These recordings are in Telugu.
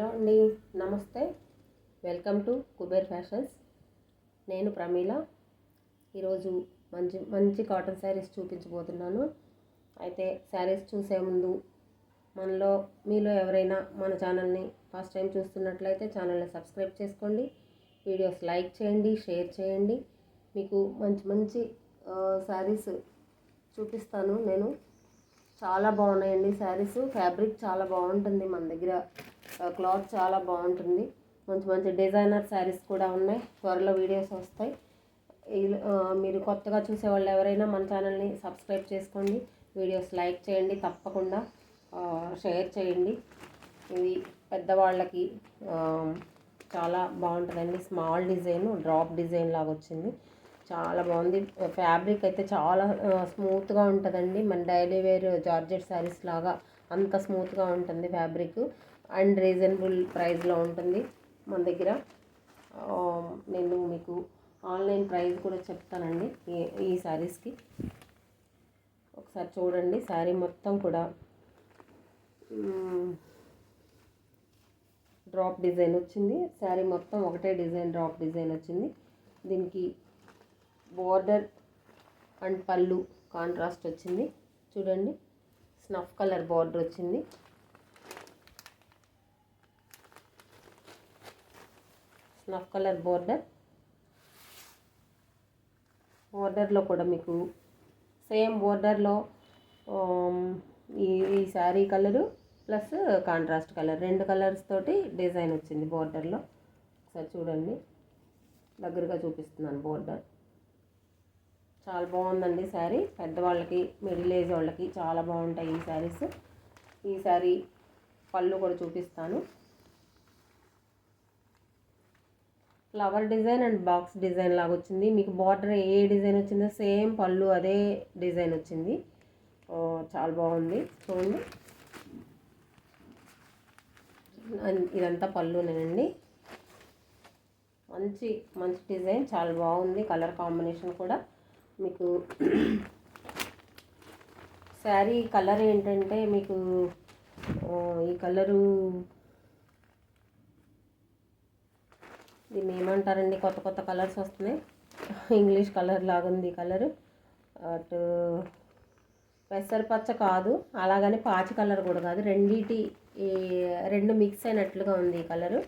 హలో అండి, నమస్తే. Welcome to Kuber fashions. నేను ప్రమీల. ఈరోజు మంచి మంచి కాటన్ శారీస్ చూపించబోతున్నాను. అయితే శారీస్ చూసే ముందు మీలో ఎవరైనా మన ఛానల్ని ఫస్ట్ టైం చూస్తున్నట్లయితే ఛానల్ని సబ్స్క్రైబ్ చేసుకోండి, వీడియోస్ లైక్ చేయండి, షేర్ చేయండి. మీకు మంచి మంచి శారీస్ చూపిస్తాను. నేను చాలా బాగున్నాయండి శారీస్. ఫ్యాబ్రిక్ చాలా బాగుంటుంది, మన దగ్గర క్లాత్ చాలా బాగుంటుంది. మంచి మంచి డిజైనర్ శారీస్ కూడా ఉన్నాయి. త్వరలో వీడియోస్ వస్తాయి. మీరు కొత్తగా చూసేవాళ్ళు ఎవరైనా మన ఛానల్ని సబ్స్క్రైబ్ చేసుకోండి, వీడియోస్ లైక్ చేయండి, తప్పకుండా షేర్ చేయండి. ఇది పెద్దవాళ్ళకి చాలా బాగుంటుందండి. స్మాల్ డిజైన్, డ్రాప్ డిజైన్ లాగా వచ్చింది. చాలా బాగుంది. ఫ్యాబ్రిక్ అయితే చాలా స్మూత్గా ఉంటుందండి. మన డైలీ వేర్ జార్జెట్ శారీస్ లాగా అంత స్మూత్గా ఉంటుంది ఫ్యాబ్రిక్. అండ్ రీజనబుల్ ప్రైస్లో ఉంటుంది మన దగ్గర. నేను మీకు ఆన్లైన్ ప్రైస్ కూడా చెప్తానండి ఈ శారీస్కి. ఒకసారి చూడండి. శారీ మొత్తం కూడా డ్రాప్ డిజైన్ వచ్చింది. శారీ మొత్తం ఒకటే డిజైన్, డ్రాప్ డిజైన్ వచ్చింది. దీనికి బోర్డర్ అండ్ పళ్ళు కాంట్రాస్ట్ వచ్చింది. చూడండి, స్నఫ్ కలర్ బోర్డర్ వచ్చింది. స్నఫ్ కలర్ బోర్డర్లో కూడా మీకు సేమ్ బోర్డర్లో ఈ sari colour plus contrast colour, రెండు కలర్స్ తోటి డిజైన్ వచ్చింది బోర్డర్లో. ఒకసారి చూడండి, దగ్గరగా చూపిస్తున్నాను. బోర్డర్ చాలా బాగుందండి శారీ. పెద్దవాళ్ళకి, మిడిల్ ఏజ్ వాళ్ళకి చాలా బాగుంటాయి ఈ శారీస్. ఈ శారీ పళ్ళు కూడా చూపిస్తాను. Flower design and box design లాగా వచ్చింది. మీకు బార్డర్ ఏ డిజైన్ వచ్చిందో సేమ్ పళ్ళు అదే డిజైన్ వచ్చింది. చాలా బాగుంది. చూడండి, ఇదంతా పళ్ళునేనండి. మంచి మంచి డిజైన్, చాలా బాగుంది. కలర్ కాంబినేషన్ కూడా మీకు శారీ కలర్ ఏంటంటే మీకు ఈ కలరు దీన్ని ఏమంటారండి, కొత్త కొత్త కలర్స్ వస్తున్నాయి. ఇంగ్లీష్ కలర్ లాగుంది ఈ కలరు. అటు పెసరపచ్చ కాదు, అలాగని పాచి కలర్ కూడా కాదు, రెండు మిక్స్ అయినట్లుగా ఉంది ఈ కలరు.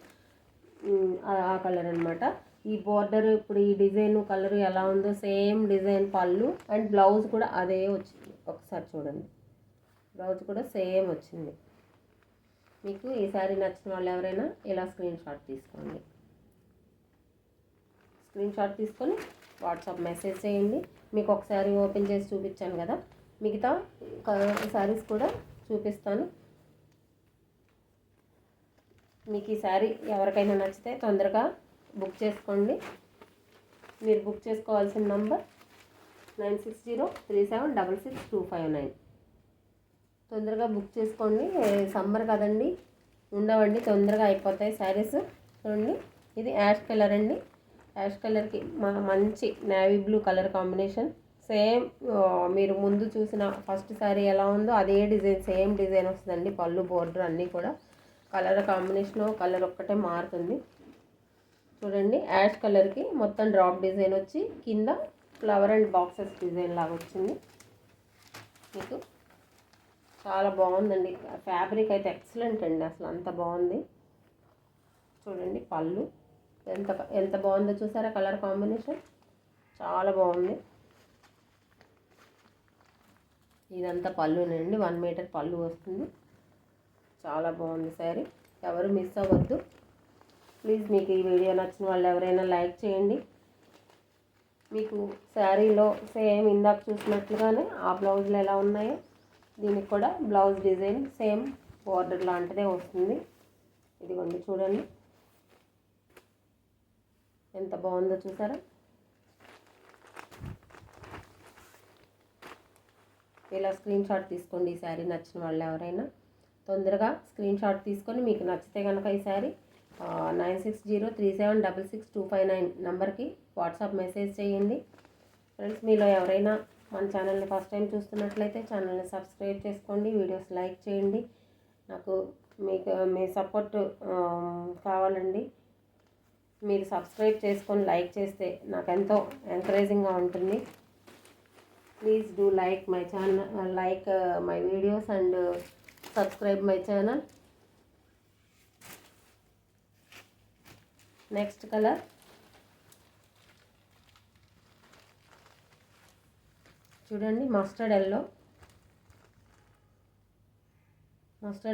ఆ కలర్ అనమాట. ఈ బోర్డర్ ఇప్పుడు ఈ డిజైన్ కలర్ ఎలా ఉందో సేమ్ డిజైన్ పళ్ళు అండ్ బ్లౌజ్ కూడా అదే వచ్చింది. ఒకసారి చూడండి, బ్లౌజ్ కూడా సేమ్ వచ్చింది. మీకు ఈ శారీ నచ్చిన వాళ్ళు ఎవరైనా ఇలా స్క్రీన్ షాట్ తీసుకోండి. స్క్రీన్ షాట్ తీసుకొని వాట్సాప్ మెసేజ్ చేయండి. మీకు ఒక శారీ ఓపెన్ చేసి చూపించాను కదా, మిగతా శారీస్ కూడా చూపిస్తాను. మీకు ఈ శారీ ఎవరికైనా నచ్చితే తొందరగా బుక్ చేసుకోండి. మీరు బుక్ చేసుకోవాల్సిన నంబర్ 9603766259. తొందరగా బుక్ చేసుకోండి. సమ్మర్ కదండి, ఉండవండి, తొందరగా అయిపోతాయి శారీస్. చూడండి, ఇది యాష్ కలర్ అండి. యాష్ కలర్కి మంచి navy blue colour combination. Same మీరు ముందు చూసిన ఫస్ట్ శారీ ఎలా ఉందో అదే డిజైన్, సేమ్ డిజైన్ వస్తుందండి. పళ్ళు, బోర్డర్ అన్నీ కూడా కలర్ కాంబినేషన్, కలర్ ఒక్కటే మారుతుంది. చూడండి, యాష్ కలర్కి మొత్తం డ్రాప్ డిజైన్ వచ్చి కింద ఫ్లవర్ అండ్ బాక్సెస్ డిజైన్ లాగా వచ్చింది. మీకు చాలా బాగుందండి. ఫ్యాబ్రిక్ అయితే ఎక్సలెంట్ అండి, అసలు అంత బాగుంది. చూడండి, పళ్ళు ఎంత బాగుందో చూసారా, కలర్ కాంబినేషన్ చాలా బాగుంది. ఇదంతా పళ్ళునండి, 1 మీటర్ పళ్ళు వస్తుంది. చాలా బాగుంది శారీ. ఎవరు మిస్ అవ్వద్దు ప్లీజ్. మీకు ఈ వీడియో నచ్చిన వాళ్ళు ఎవరైనా లైక్ చేయండి. మీకు శారీలో సేమ్ ఇందాక చూసినట్లుగానే ఆ బ్లౌజులు ఎలా ఉన్నాయో దీనికి కూడా బ్లౌజ్ డిజైన్ సేమ్ బోర్డర్ లాంటిదే వస్తుంది. ఇదిగోండి, చూడండి ఎంత బాగుందో చూసారా. ఇలా స్క్రీన్ షాట్ తీసుకోండి. ఈ శారీ నచ్చిన వాళ్ళు ఎవరైనా తొందరగా స్క్రీన్ షాట్ తీసుకొని మీకు నచ్చితే కనుక ఈ శారీ 9603766259 నెంబర్కి వాట్సాప్ మెసేజ్ చేయండి. ఫ్రెండ్స్, మీలో ఎవరైనా మన ఛానల్ని ఫస్ట్ టైం చూస్తున్నట్లయితే ఛానల్ని సబ్స్క్రైబ్ చేసుకోండి, వీడియోస్ లైక్ చేయండి. నాకు మీకు మీ సపోర్ట్ కావాలండి. మీరు సబ్స్క్రైబ్ చేసుకొని లైక్ చేస్తే నాకు ఎంతో ఎంకరేజింగ్గా ఉంటుంది. Please do like my channel, like my videos and subscribe my channel. Next colour చూడండి, మస్టర్డ్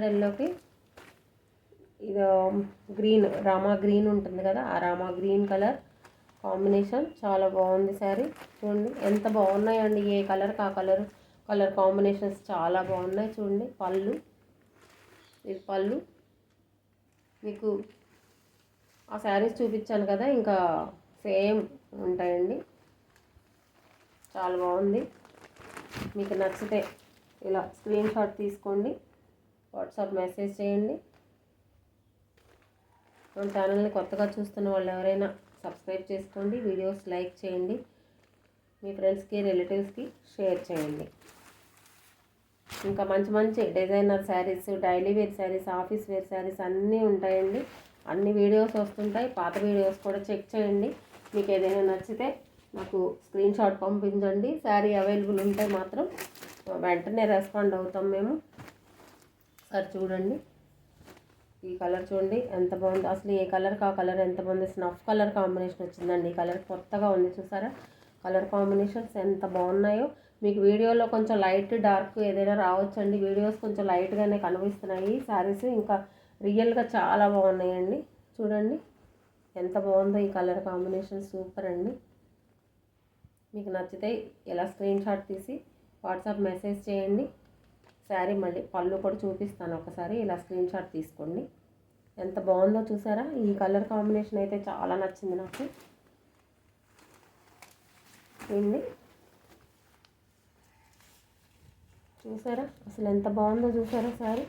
ఎల్లోకి ఇది గ్రీన్, రామా గ్రీన్ ఉంటుంది కదా, ఆ రామా గ్రీన్ కలర్ కాంబినేషన్ చాలా బాగుంది శారీ. చూడండి ఎంత బాగున్నాయండి, ఏ కలర్కి ఆ కలర్ కాంబినేషన్స్ చాలా బాగున్నాయి. చూడండి పళ్ళు, ఇది పళ్ళు. మీకు ఆ శారీస్ చూపించాను కదా, ఇంకా సేమ్ ఉంటాయండి. చాలా బాగుంది. మీకు నచ్చితే ఇలా స్క్రీన్ షాట్ తీసుకోండి, వాట్సాప్ మెసేజ్ చేయండి. మన ఛానల్ని కొత్తగా చూస్తున్న వాళ్ళు ఎవరైనా సబ్స్క్రైబ్ చేసుకోండి, వీడియోస్ లైక్ చేయండి, మీ ఫ్రెండ్స్కి రిలేటివ్స్కి షేర్ చేయండి. ఇంకా మంచి మంచి designer saris, daily wear saris, office wear saris అన్నీ ఉంటాయండి. అన్ని వీడియోస్ వస్తుంటాయి, పాత వీడియోస్ కూడా చెక్ చేయండి. మీకు ఏదైనా నచ్చితే నాకు స్క్రీన్ షాట్ పంపించండి. శారీ అవైలబుల్ ఉంటే మాత్రం వెంటనే రెస్పాండ్ అవుతాం మేము. సార్ చూడండి, ఈ కలర్ చూడండి ఎంత బాగుంది. అసలు ఏ కలర్కి ఆ కలర్ ఎంత బాగుంది. స్నఫ్ కలర్ కాంబినేషన్ వచ్చిందండి. ఈ కలర్ కొత్తగా ఉంది, చూసారా కలర్ కాంబినేషన్స్ ఎంత బాగున్నాయో. మీకు వీడియోలో కొంచెం లైట్ డార్క్ ఏదైనా రావచ్చండి, వీడియోస్ కొంచెం లైట్గానే కనిపిస్తున్నాయి శారీస్. ఇంకా రియల్గా చాలా బాగున్నాయండి. చూడండి ఎంత బాగుందో ఈ కలర్ కాంబినేషన్, సూపర్ అండి. మీకు నచ్చితే ఇలా స్క్రీన్ షాట్ తీసి వాట్సాప్ మెసేజ్ చేయండి. శారీ మళ్ళీ పళ్ళు కూడా చూపిస్తాను ఒకసారి, ఇలా స్క్రీన్ షాట్ తీసుకోండి. ఎంత బాగుందో చూసారా, ఈ కలర్ కాంబినేషన్ అయితే చాలా నచ్చింది నాకు. ఏంది చూసారా, అసలు ఎంత బాగుందో చూసారా శారీ,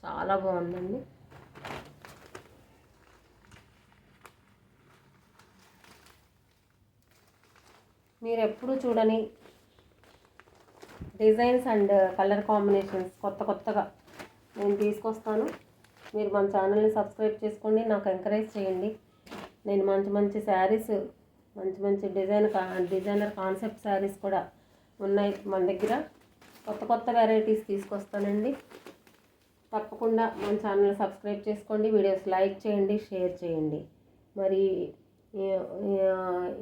చాలా బాగుందండి. మీరు ఎప్పుడు చూడని డిజైన్స్ అండ్ కలర్ కాంబినేషన్స్ కొత్తగా నేను తీసుకొస్తాను. మీరు మన ఛానల్ని సబ్స్క్రైబ్ చేసుకోండి, నాకు ఎంకరేజ్ చేయండి. నేను మంచి శారీస్, మంచి డిజైనర్ కాన్సెప్ట్ శారీస్ కూడా ఉన్నాయి మన దగ్గర. కొత్త వెరైటీస్ తీసుకొస్తానండి. తప్పకుండా మన ఛానల్ సబ్స్క్రైబ్ చేసుకోండి, వీడియోస్ లైక్ చేయండి, షేర్ చేయండి. మరి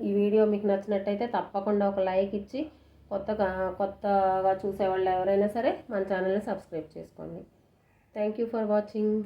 ఈ వీడియో మీకు నచ్చినట్టయితే తప్పకుండా ఒక లైక్ ఇచ్చి కొత్తగా చూసేవాళ్ళు ఎవరైనా సరే మన ఛానల్ని సబ్స్క్రైబ్ చేసుకోండి. Thank you for watching.